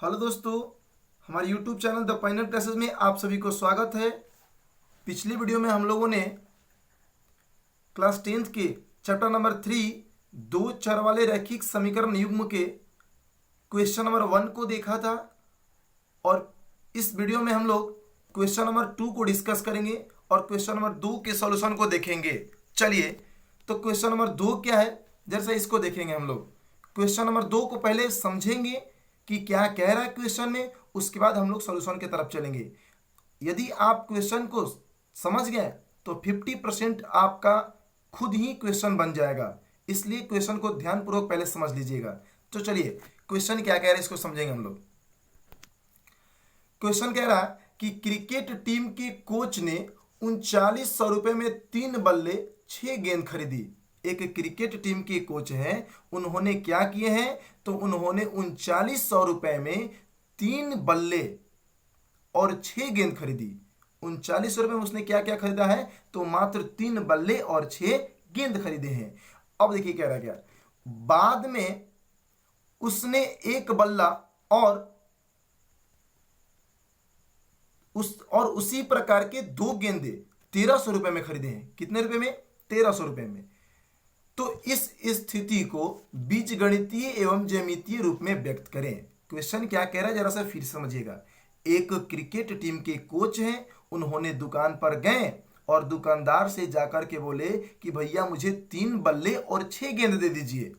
Hello दोस्तों, हमारे YouTube channel the final classes में आप सभी को स्वागत है। पिछली वीडियो में हम लोगों ने क्लास 10th के चैप्टर नंबर 3 दो चर वाले रैखिक समीकरण युग्म के क्वेश्चन नंबर 1 को देखा था और इस वीडियो में हम लोग क्वेश्चन नंबर 2 को डिस्कस करेंगे और क्वेश्चन नंबर 2 के सॉल्यूशन को देखेंगे। चलिए, तो क्वेश्चन नंबर 2 क्या है, जैसा इसको देखेंगे हम लोग। क्वेश्चन नंबर 2 को पहले समझेंगे कि क्या कह रहा है क्वेश्चन में, उसके बाद हम लोग सॉल्यूशन की तरफ चलेंगे। यदि आप क्वेश्चन को समझ गए तो 50% आपका खुद ही क्वेश्चन बन जाएगा, इसलिए क्वेश्चन को ध्यानपूर्वक पहले समझ लीजिएगा। तो चलिए, क्वेश्चन क्या कह रहा है इसको समझेंगे हम लोग। क्वेश्चन कह रहा है कि क्रिकेट टीम के कोच ने 3900 रुपए में 3 बल्ले 6 गेंद खरीदी। एक क्रिकेट टीम के कोच हैं, उन्होंने क्या किए हैं, तो उन्होंने 3900 रुपए में 3 बल्ले और 6 गेंद खरीदी। 3900 रुपए में उसने क्या क्या खरीदा है, तो मात्र 3 बल्ले और 6 गेंद खरीदे हैं। अब देखिए कह रहा क्या, बाद में उसने एक बल्ला और उसी प्रकार के 2 गेंदे 1300 रुपए में खरीदे हैं। कितने रुपए में? 1300 रुपए में। तो इस स्थिति को बीजगणितीय एवं ज्यामितीय रूप में व्यक्त करें। क्वेश्चन क्या कह रहा है, जरा सा फिर समझिएगा। एक क्रिकेट टीम के कोच हैं, उन्होंने दुकान पर गए और दुकानदार से जाकर के बोले कि भैया मुझे 3 बल्ले और 6 गेंद दे दीजिए।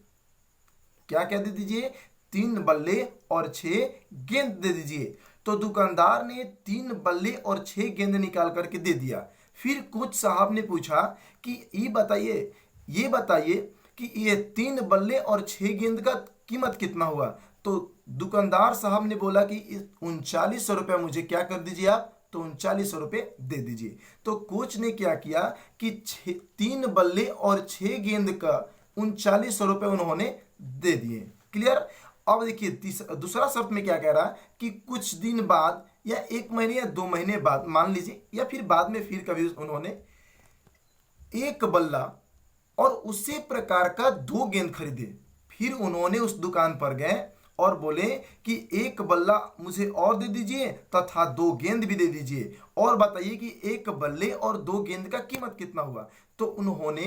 क्या क्या दे दीजिए? 3 बल्ले और 6 गेंद दे दीजिए। तो दुकानदार ने 3 बल्ले और 6 गेंद निकाल करके दे दिया। फिर कोच साहब ने पूछा कि ये बताइए कि ये 3 बल्ले और 6 गेंद का कीमत कितना हुआ। तो दुकानदार साहब ने बोला कि 3900 रुपये मुझे क्या कर दीजिए आप, तो 3900 रुपये दे दीजिए। तो कोच ने क्या किया कि 3 बल्ले और 6 गेंद का 3900 रुपये उन्होंने दे दिए। क्लियर? अब देखिए दूसरा शर्त में क्या कह रहा है कि कुछ दिन बाद या 1 महीने या 2 महीने बाद मान लीजिए, या फिर बाद में फिर कभी उन्होंने एक बल्ला और उसी प्रकार का 2 गेंद खरीदे। फिर उन्होंने उस दुकान पर गए और बोले कि एक बल्ला मुझे और दे दीजिए तथा 2 गेंद भी दे दीजिए, और बताइए कि एक बल्ले और 2 गेंद का कीमत कितना हुआ। तो उन्होंने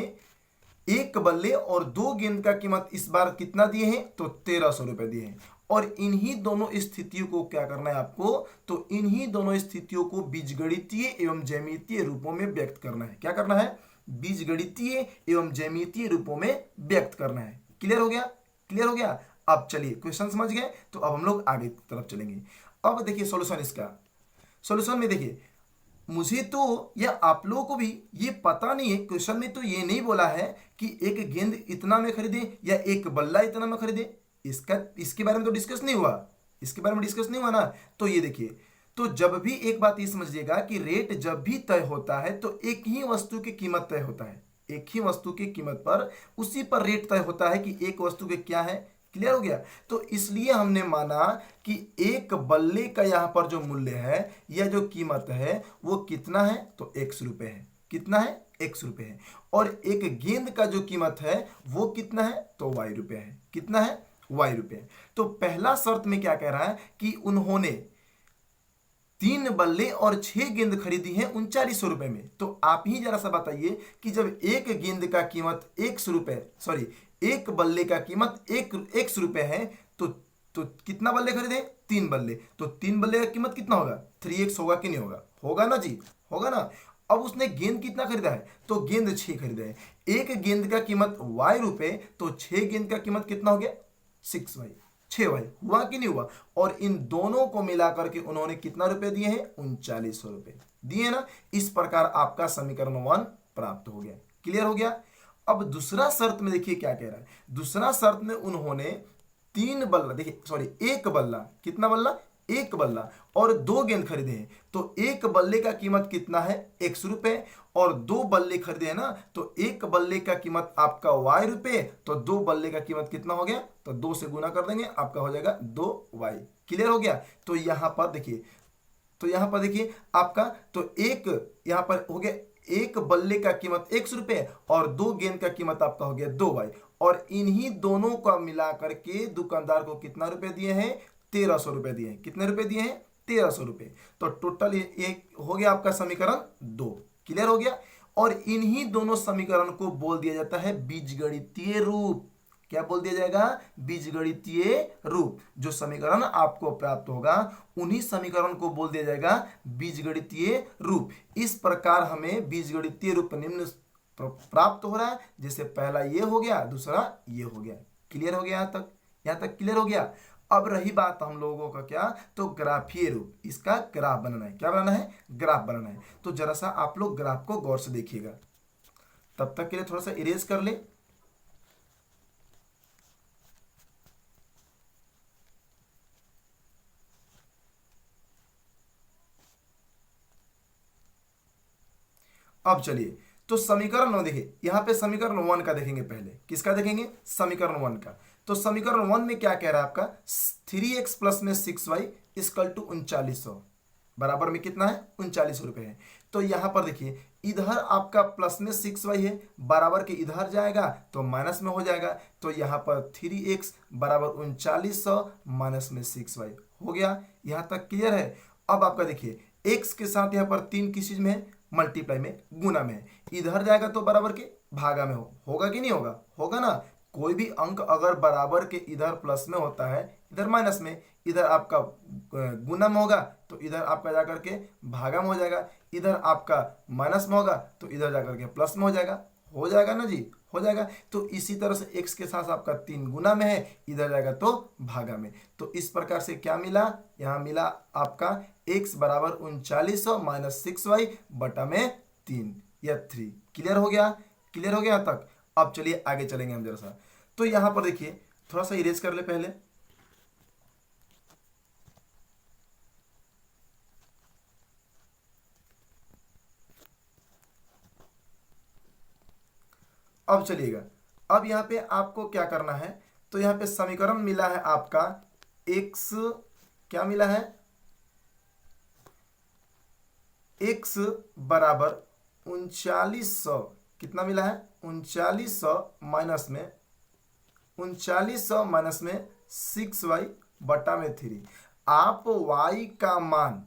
एक बल्ले और 2 गेंद का कीमत इस बार कितना दिए हैं, तो 1300 रुपए दिए हैं। और इन्हीं दोनों स्थितियों को क्या करना है आपको, तो इन्हीं दोनों स्थितियों को बीजगणितीय एवं ज्यामितीय रूपों में व्यक्त करना है। क्या करना है? बीजगणितीय एवं ज्यामितीय रूपों में व्यक्त करना है। क्लियर हो गया? क्लियर हो गया। अब चलिए, क्वेश्चन समझ गए तो अब हम लोग आगे की तरफ चलेंगे। अब देखिए सॉल्यूशन इसका। सॉल्यूशन में देखिए, मुझे तो या आप लोगों को भी ये पता नहीं है, क्वेश्चन में तो ये नहीं बोला है कि एक गेंद इतना में खरीदे या एक बल्ला इतना में खरीदे। इसके बारे में तो डिस्कस नहीं हुआ, इसके बारे में डिस्कस नहीं हुआ ना। तो ये देखिए, तो जब भी एक बात ये समझिएगा कि रेट जब भी तय होता है तो एक ही वस्तु की कीमत तय होता है। एक ही वस्तु की कीमत पर उसी पर रेट तय होता है कि एक वस्तु के क्या है। क्लियर हो गया? तो इसलिए हमने माना कि एक बल्ले का यहां पर जो मूल्य है या जो कीमत है वो कितना है, तो 100 रुपये है। कितना है? 100 रुपये है। और एक गेंद का जो कीमत है वो कितना है, तो Y रुपये है। कितना है? Y रुपये। तो पहला शर्त में क्या कह रहा है कि उन्होंने 3 बल्ले और 6 गेंद खरीदी है 3900 रुपए में। तो आप ही जरा सा बताइए कि जब एक गेंद का कीमत 100 रुपए, सॉरी एक बल्ले का कीमत 100 रुपए है, तो कितना बल्ले खरीदे? 3 बल्ले। तो 3 बल्ले का कीमत कितना होगा? 3x होगा कि नहीं होगा? होगा ना जी, होगा ना। अब उसने गेंद कितना खरीदा है, तो गेंद 6 खरीदा है। एक गेंद का कीमत Y रुपए, तो 6 गेंद का कीमत कितना हो गया? 6Y। 6Y हुआ कि नहीं हुआ? और इन दोनों को मिलाकर के उन्होंने कितना रुपए दिए हैं? 3900 रुपए दिए ना। इस प्रकार आपका समीकरण 1 प्राप्त हो गया। क्लियर हो गया? अब दूसरा शर्त में देखिए क्या कह रहा है। दूसरा शर्त में उन्होंने 3 बल्ला, देखिए सॉरी एक बल्ला, कितना बल्ला? एक बल्ला और 2 गेंद खरीदे हैं। तो एक बल्ले का कीमत कितना है? 100 रुपए। और 2 बल्ले खरीदे हैं ना, तो एक बल्ले का कीमत आपका Y रुपए, तो 2 बल्ले का कीमत कितना हो गया, तो 2 से गुना कर देंगे, आपका हो जाएगा 2Y। क्लियर हो गया? तो यहां पर देखिए, आपका तो एक यहां पर हो गया, एक बल्ले का कीमत 100 रुपए और 2 गेंद का कीमत आपका हो गया 2Y। और इन्हीं दोनों का मिलाकर के दुकानदार को कितना रुपए दिए हैं? 1300 रुपये दिए हैं। कितने रुपए दिए हैं? 1300 रुपये। तो टोटल ये हो गया आपका समीकरण 2। क्लियर हो गया। और इन्हीं दोनों समीकरण को बोल दिया जाता है बीजगणितीय रूप। क्या बोल दिया जाएगा? बीजगणितीय रूप। जो समीकरण आपको प्राप्त होगा उन्हीं समीकरण को बोल दिया जाएगा बीजगणितीय रूप। इस प्रकार हमें बीजगणितीय रूप निम्न प्राप्त हो रहा है। जैसे पहला ये हो गया, दूसरा ये हो गया। क्लियर हो गया? यहां तक क्लियर हो गया। अब रही बात हम लोगों का क्या, तो ग्राफीय रूप। इसका ग्राफ बनाना है। क्या बनाना है? ग्राफ बनाना है। तो जरा सा आप लोग ग्राफ को गौर से देखिएगा। तब तक के लिए थोड़ा सा इरेज कर ले। अब चलिए, तो समीकरण 9 देखिए, यहां पे समीकरण 1 का देखेंगे। पहले किसका देखेंगे? समीकरण 1 का। तो समीकरण 1 में क्या कह रहा है आपका? 3x प्लस में 6y इक्वल टू 3900 बराबर में कितना है? 3900 रुपये है। तो यहां पर देखिए, इधर आपका प्लस में 6y है, बराबर के इधर जाएगा तो माइनस में हो जाएगा। तो यहां पर 3x बराबर 3900 माइनस में 6y हो गया। यहां तक क्लियर है? अब आपका देखिए, x के साथ यहां पर 3 किस चीज में है? मल्टीप्लाई में, गुना में है। इधर जाएगा तो बराबर के भागा में होगा कि नहीं होगा? होगा ना। कोई भी अंक अगर बराबर के इधर प्लस में होता है, इधर माइनस में, इधर आपका गुना में होगा तो इधर आपका जाकर के भागा में हो जाएगा। इधर आपका माइनस में होगा तो इधर जाकर के प्लस में हो जाएगा। हो जाएगा ना जी? हो जाएगा। तो इसी तरह से x के साथ आपका 3 गुना में है, इधर जाएगा तो भागा में। तो इस प्रकार से क्या मिला? यहां मिला आपका x बराबर 3900 माइनस 6y बटा में 3 या 3। क्लियर हो गया? क्लियर हो गया तक? अब चलिए आगे चलेंगे हम जरा सा। तो यहां पर देखिए, थोड़ा सा इरेज कर ले पहले। अब चलिएगा, अब यहां पे आपको क्या करना है, तो यहां पे समीकरण मिला है आपका x, क्या मिला है? x बराबर 3900, कितना मिला है? 3900 माइनस में 6y बटा में 3। आप y का मान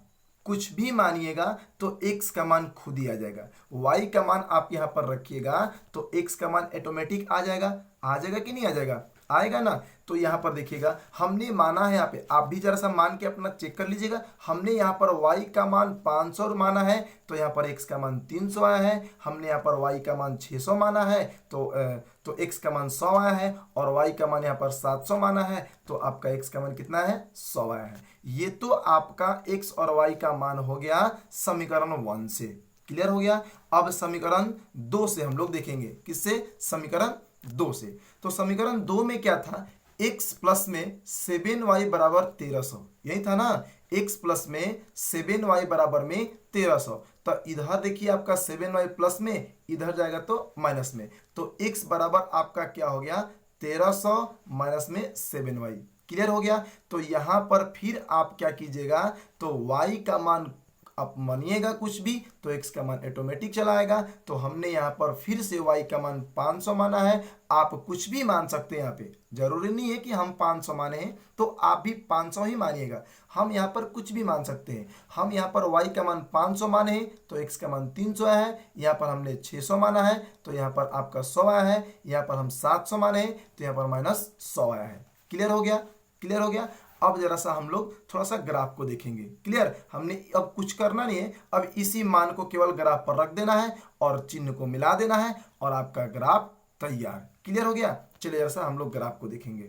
कुछ भी मानिएगा तो x का मान खुद ही आ जाएगा। y का मान आप यहां पर रखिएगा तो x का मान ऑटोमेटिक आ जाएगा। आ जाएगा कि नहीं आ जाएगा? आएगा ना। तो यहां पर देखिएगा, हमने माना है, यहाँ पे आप भी जरा सा मान के अपना चेक कर लीजिएगा। हमने यहाँ पर y का मान 500 माना है तो यहाँ पर x का मान 300 आया है। हमने यहाँ पर y का मान 600 माना है तो x का मान 100 आया है। और y का मान यहाँ पर 700 माना है तो आपका x का मान कितना है? 100 आया है। ये तो आपका x और y का मान हो गया समीकरण 1 से। क्लियर हो गया। अब समीकरण 2 से हम लोग देखेंगे। किससे? समीकरण 2 से। तो समीकरण 2 में क्या था? x प्लस में 7y बराबर 1300, यही था ना। x प्लस में 7y बराबर में 1300। तो इधर देखिए आपका 7y प्लस में, इधर जाएगा तो माइनस में। तो x बराबर आपका क्या हो गया? 1300 माइनस में 7y। क्लियर हो गया। तो यहां पर फिर आप क्या कीजिएगा, तो y का मान आप मानिएगा कुछ भी तो x का मान ऑटोमेटिक चला आएगा। तो हमने यहाँ पर फिर से y का मान 500 माना है। आप कुछ भी मान सकते हैं, यहाँ पे जरूरी नहीं है कि हम 500 माने हैं तो आप भी 500 ही मानिएगा। हम यहाँ पर कुछ भी मान सकते हैं। हम यहाँ पर y का मान 500 माने हैं तो x का मान 300 आया है। यहाँ पर हमने 600 माना है तो यहाँ पर आपका 100 आया है। यहाँ पर हम 700 माने हैं तो यहाँ पर माइनस 100 आया है। क्लियर हो गया? क्लियर हो गया। अब जरा सा हम लोग थोड़ा सा ग्राफ को देखेंगे। क्लियर? हमने अब कुछ करना नहीं है, अब इसी मान को केवल ग्राफ पर रख देना है और चिन्ह को मिला देना है और आपका ग्राफ तैयार। क्लियर हो गया। चलिए जरा सा हम लोग ग्राफ को देखेंगे।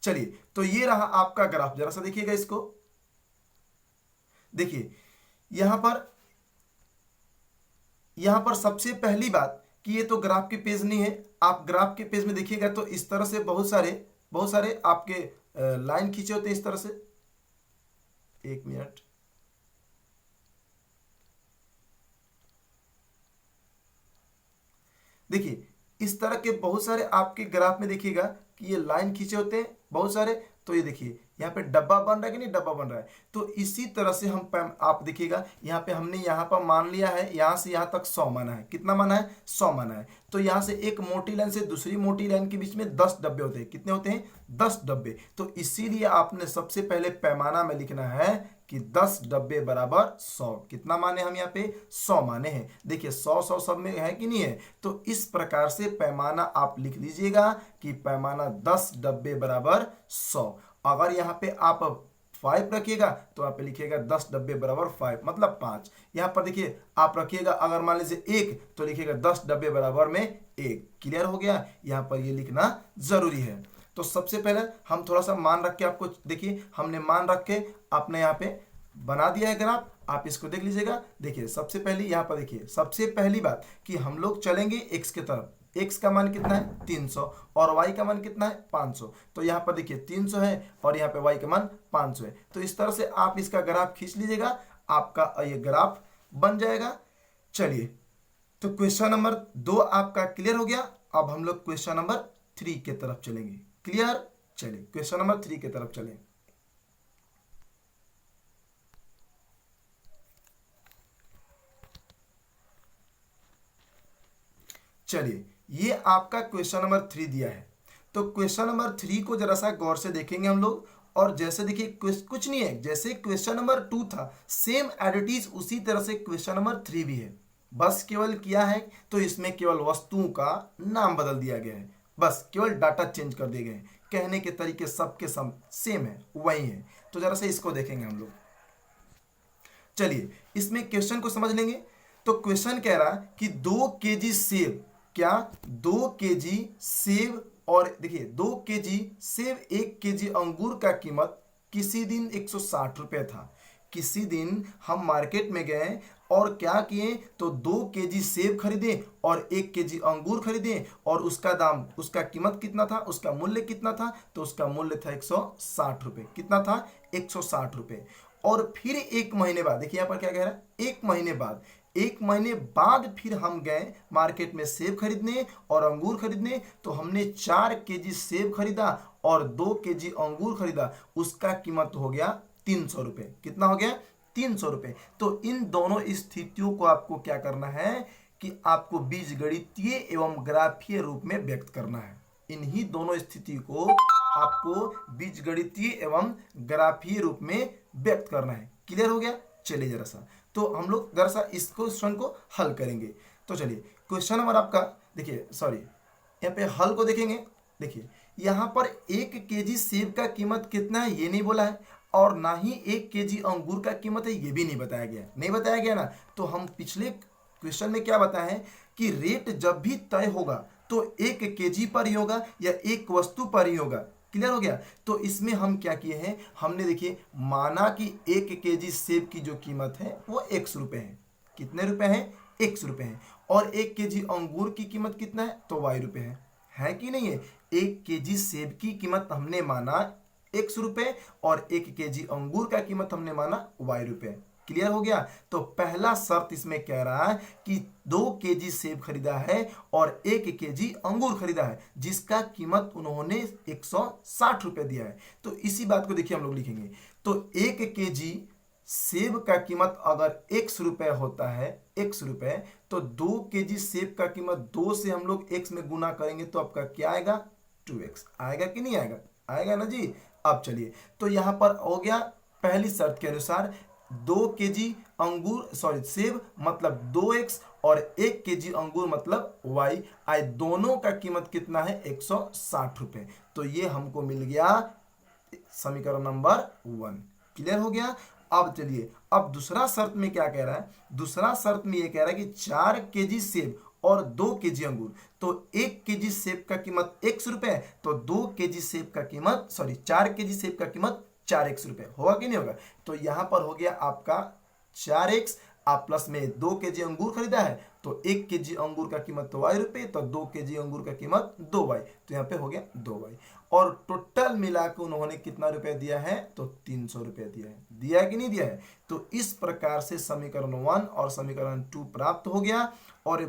चलिए, तो ये रहा आपका ग्राफ। जरा सा देखिएगा इसको। देखिए यहां पर सबसे पहली बात कि ये तो ग्राफ के पेज नहीं है। आप ग्राफ के पेज में देखिएगा तो इस तरह से बहुत सारे आपके लाइन खींचे होते हैं इस तरह से। एक मिनट, देखिए इस तरह के बहुत सारे आपके ग्राफ में देखिएगा कि ये लाइन खींचे होते हैं बहुत सारे। तो ये देखिए यहाँ पे डब्बा बन रहा है कि नहीं, डब्बा बन रहा है। तो इसी तरह से आप देखिएगा यहाँ पे हमने यहाँ पर मान लिया है, यहाँ से यहाँ तक 100 माना है। कितना माना है? 100 माना है। तो यहाँ से एक मोटी लाइन से दूसरी मोटी लाइन के बीच में 10 डब्बे होते हैं। कितने होते हैं? 10 डब्बे। तो इसीलिए आपने सबसे पहले पैमाना में लिखना है कि 10 डब्बे बराबर 100। कितना माने हम यहाँ पे? 100 माने हैं। देखिए 100 100 सब में है कि नहीं है। तो इस प्रकार से पैमाना आप लिख लीजिएगा कि पैमाना 10 डब्बे बराबर 100। अगर यहाँ पे आप 5 रखिएगा तो आप लिखिएगा 10 डब्बे बराबर 5 मतलब 5। यहाँ पर देखिए आप रखिएगा अगर मान लीजिए 1 तो लिखिएगा 10 डब्बे बराबर में 1। क्लियर हो गया? यहाँ पर ये लिखना जरूरी है। तो सबसे पहले हम थोड़ा सा मान रख के आपको देखिए, हमने मान रख के आपने यहाँ पे बना दिया है ग्राफ। आप इसको देख लीजिएगा। देखिए सबसे पहले यहाँ पर देखिए, सबसे पहली बात कि हम लोग चलेंगे x के तरफ। x का मान कितना है? 300 और y का मान कितना है? 500। तो यहाँ पर देखिए 300 है और यहाँ पे y का मान 500 है। तो इस तरह से आप इसका ग्राफ खींच लीजिएगा, आपका ये ग्राफ बन जाएगा। चलिए तो क्वेश्चन नंबर 2 आपका क्लियर हो गया। अब हम लोग क्वेश्चन नंबर 3 के तरफ चलेंगे। क्लियर? चलिए क्वेश्चन नंबर 3 के तरफ चलें। चलिए ये आपका क्वेश्चन नंबर 3 दिया है। तो क्वेश्चन नंबर 3 को जरा सा गौर से देखेंगे हम लोग। और जैसे देखिए कुछ नहीं है, जैसे क्वेश्चन नंबर 2 था सेम एडिटिव उसी तरह से क्वेश्चन नंबर 3 भी है। बस केवल किया है तो इसमें केवल वस्तुओं का नाम बदल दिया गया है, बस केवल डाटा चेंज कर दिए गए हैं। कहने के तरीके सबके सब सेम है, वही है। तो जरा सा इसको देखेंगे हम लोग। चलिए इसमें क्वेश्चन को समझ लेंगे। तो क्वेश्चन कह रहा है कि 2 केजी सेब, क्या 2 केजी सेब, और देखिए 2 केजी सेब 1 केजी अंगूर का कीमत किसी दिन 160 रुपये था। किसी दिन हम मार्केट में गए और क्या किए तो 2 केजी सेब खरीदे और 1 केजी अंगूर खरीदे और उसका दाम, उसका कीमत कितना था, उसका मूल्य कितना था? तो उसका मूल्य था 160 रुपये। कितना था? 160 रुपये। और फिर 1 महीने बाद, देखिए यहाँ पर क्या कह रहा है, 1 महीने बाद, 1 महीने बाद फिर हम गए मार्केट में सेब खरीदने और अंगूर खरीदने। तो हमने 4 केजी सेब खरीदा और 2 केजी अंगूर खरीदा। उसका कीमत हो गया 300 रुपये। कितना हो गया? 300 रुपये। तो इन दोनों स्थितियों को आपको क्या करना है कि आपको बीजगणितीय एवं ग्राफीय रूप में व्यक्त करना है। इन्हीं दोनों स्थिति को आपको बीजगणितीय एवं ग्राफीय रूप में व्यक्त करना है। क्लियर हो गया? चलिए जरा सा तो हम लोग जरा सा इस क्वेश्चन को हल करेंगे। तो चलिए क्वेश्चन नंबर आपका देखिए, सॉरी यहाँ पे हल को देखेंगे। देखिए यहाँ पर 1 केजी सेब का कीमत कितना है ये नहीं बोला है, और ना ही 1 केजी अंगूर का कीमत है ये भी नहीं बताया गया। नहीं बताया गया ना। तो हम पिछले क्वेश्चन में क्या बताए हैं कि रेट जब भी तय होगा तो 1 केजी पर ही होगा या एक वस्तु पर ही होगा। क्लियर हो गया? तो इसमें हम क्या किए हैं, हमने देखिए माना कि 1 केजी सेब की जो कीमत है वो 100 रुपये है। कितने रुपए हैं? 100 रुपये है। और 1 केजी अंगूर की कीमत कितना है? तो y रुपये है कि नहीं है? 1 केजी सेब की कीमत हमने माना 100 रुपये और 1 केजी अंगूर का कीमत हमने माना y रुपये। क्लियर हो गया? तो पहला शर्त इसमें कह रहा है कि 2 केजी सेब खरीदा है और 1 केजी अंगूर खरीदा है जिसका कीमत उन्होंने 160 रुपये दिया है। तो इसी बात को देखिए हम लोग लिखेंगे। तो 1 केजी सेब का कीमत अगर 100 रुपये होता है, 100 रुपये, तो 2 केजी सेब का कीमत 2 से हम लोग x में गुना करेंगे तो आपका क्या आएगा? 2x आएगा कि नहीं आएगा? आएगा ना जी। अब चलिए तो यहाँ पर हो गया पहली शर्त के अनुसार 2 केजी अंगूर सॉरी सेब मतलब 2x और 1 केजी अंगूर मतलब y। आए दोनों का कीमत कितना है? 160 रुपये। तो ये हमको मिल गया समीकरण नंबर 1। क्लियर हो गया? अब चलिए अब दूसरा शर्त में क्या कह रहा है? दूसरा शर्त में ये कह रहा है कि 4 केजी सेब और 2 केजी अंगूर। तो 1 केजी सेब का कीमत 100 रुपये, तो 2 केजी सेब का कीमत 4 केजी सेब का कीमत 4x रुपये होगा कि नहीं होगा? तो यहाँ पर हो गया आपका 4x, आप प्लस में 2 केजी अंगूर खरीदा है तो 1 केजी अंगूर का कीमत तो y रुपये, तो 2 केजी अंगूर का कीमत 2y, तो यहाँ पे हो गया 2y। और टोटल मिला के उन्होंने कितना रुपए दिया है? तो 300 रुपये दिया है। दिया है कि नहीं दिया है? तो इस प्रकार से समीकरण 1 और समीकरण 2 प्राप्त हो गया। और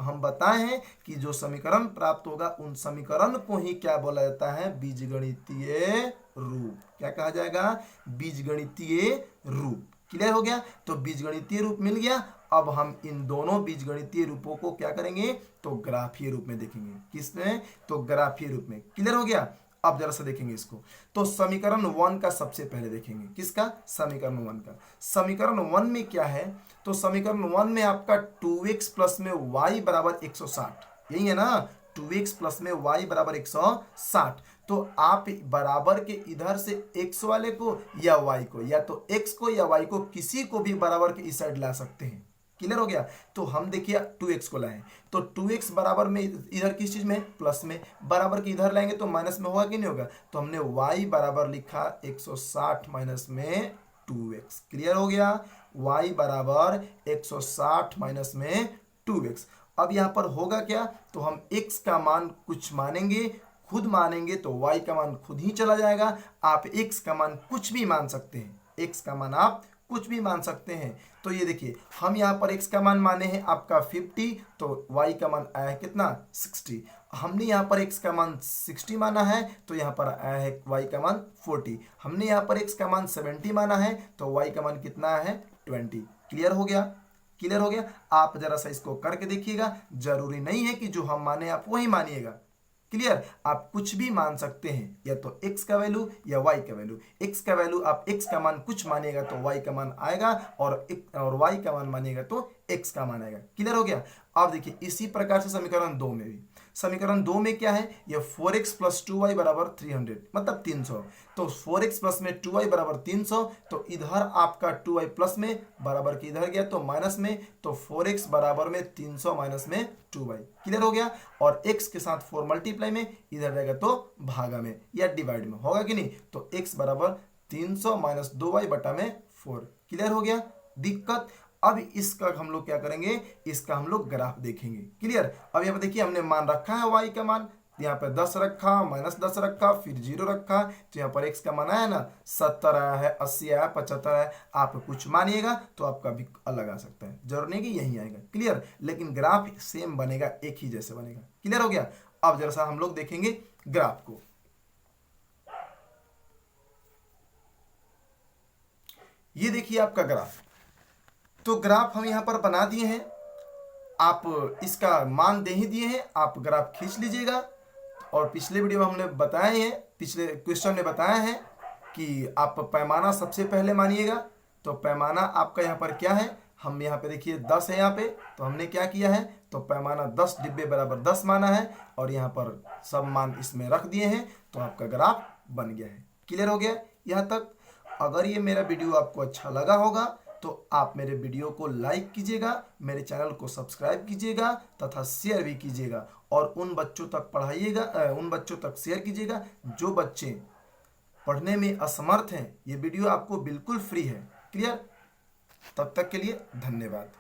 हम बताए हैं कि जो समीकरण प्राप्त होगा उन समीकरण को ही क्या बोला जाता है? बीजगणितीय रूप। क्या कहा जाएगा? बीजगणितीय रूप। क्लियर हो गया? तो बीजगणितीय रूप मिल गया। अब हम इन दोनों बीजगणितीय रूपों को क्या करेंगे? तो ग्राफीय रूप में देखेंगे। किसमें? तो ग्राफीय रूप में। क्लियर हो गया? अब जरा सा देखेंगे इसको। तो समीकरण 1 का सबसे पहले देखेंगे। किसका? समीकरण 1 का। समीकरण 1 में क्या है? तो समीकरण 1 में आपका 2x प्लस में y बराबर 160, यही है ना? 2x प्लस में y बराबर 160। तो आप बराबर के इधर से x वाले को या y को, या तो x को या y को, किसी को भी बराबर के इस साइड ला सकते हैं। क्लियर हो गया? तो हम देखिए 2x को लाएं, तो 2x बराबर में इधर किस चीज में? प्लस में। बराबर के इधर लाएंगे तो माइनस में होगा कि नहीं होगा? तो हमने y बराबर लिखा 160 माइनस में 2x। क्लियर हो गया? y बराबर 160 माइनस में 2x। अब यहां पर होगा क्या? तो हम x का मान कुछ मानेंगे, खुद मानेंगे तो y का मान खुद ही चला जाएगा। आप x का मान कुछ भी मान सकते हैं, x का मान आप कुछ भी मान सकते हैं। तो ये देखिए, हम यहाँ पर x का मान माने हैं आपका 50, तो y का मान आया है कितना? 60। हमने यहाँ पर x का मान 60 माना है, तो यहाँ पर आया है y का मान 40। हमने यहाँ पर x का मान 70 माना है, तो y का मान कितना है? 20। क्लियर हो गया? क्लियर हो गया? आप जरा सा इसको करके देखिएगा। जरूरी नहीं है कि जो हम माने आप वही मानिएगा। क्लियर? आप कुछ भी मान सकते हैं, या तो x का वैल्यू या y का वैल्यू। x का वैल्यू आप x का मान कुछ मानिएगा तो y का मान आएगा, और y का मान मानिएगा तो x का मान आएगा। क्लियर हो गया? अब देखिए इसी प्रकार से समीकरण 2 में भी। समीकरण 2 में क्या है? ये 4x प्लस 2y बराबर 300, मतलब 300। तो 4x प्लस में 2y बराबर 300, तो इधर आपका 2y प्लस में, बराबर के इधर गया तो माइनस में, तो 4x बराबर में 300 माइनस में 2y। क्लियर हो गया? और x के साथ 4 मल्टीप्लाई में, इधर रहेगा तो भागा में या डिवाइड में, होगा कि नहीं? तो x बराबर 300 माइनस 2y बटा में 4। क्लियर हो गया? दिक्कत? अब इसका हम लोग क्या करेंगे? इसका हम लोग ग्राफ देखेंगे। क्लियर? अब यहाँ पे देखिए, हमने मान रखा है y का मान, यहाँ पे 10 रखा, माइनस 10 रखा, फिर 0 रखा, तो यहाँ पर x का मान आया ना 70 आया है, 80 आया, 75 आया। आप कुछ मानिएगा तो आपका भी अलग आ सकता है, जरूर नहीं कि यही आएगा। क्लियर? लेकिन ग्राफ सेम बनेगा, एक ही जैसे बनेगा। क्लियर हो गया? अब जरा सा हम लोग देखेंगे ग्राफ को। ये देखिए आपका ग्राफ। तो ग्राफ हम यहां पर बना दिए हैं, आप इसका मान दे ही दिए हैं, आप ग्राफ खींच लीजिएगा। और पिछले वीडियो में हमने बताए हैं, पिछले क्वेश्चन में बताया है कि आप पैमाना सबसे पहले मानिएगा। तो पैमाना आपका यहाँ पर क्या है? हम यहाँ पे देखिए 10 है यहाँ पे, तो हमने क्या किया है? तो पैमाना 10 डिब्बे बराबर 10 माना है, और यहाँ पर सब मान इसमें रख दिए हैं, तो आपका ग्राफ बन गया है। क्लियर हो गया यहाँ तक? अगर ये मेरा वीडियो आपको अच्छा लगा होगा तो आप मेरे वीडियो को लाइक कीजिएगा, मेरे चैनल को सब्सक्राइब कीजिएगा, तथा शेयर भी कीजिएगा, और उन बच्चों तक पढ़ाइएगा, उन बच्चों तक शेयर कीजिएगा जो बच्चे पढ़ने में असमर्थ हैं। ये वीडियो आपको बिल्कुल फ्री है। क्लियर? तब तक के लिए धन्यवाद।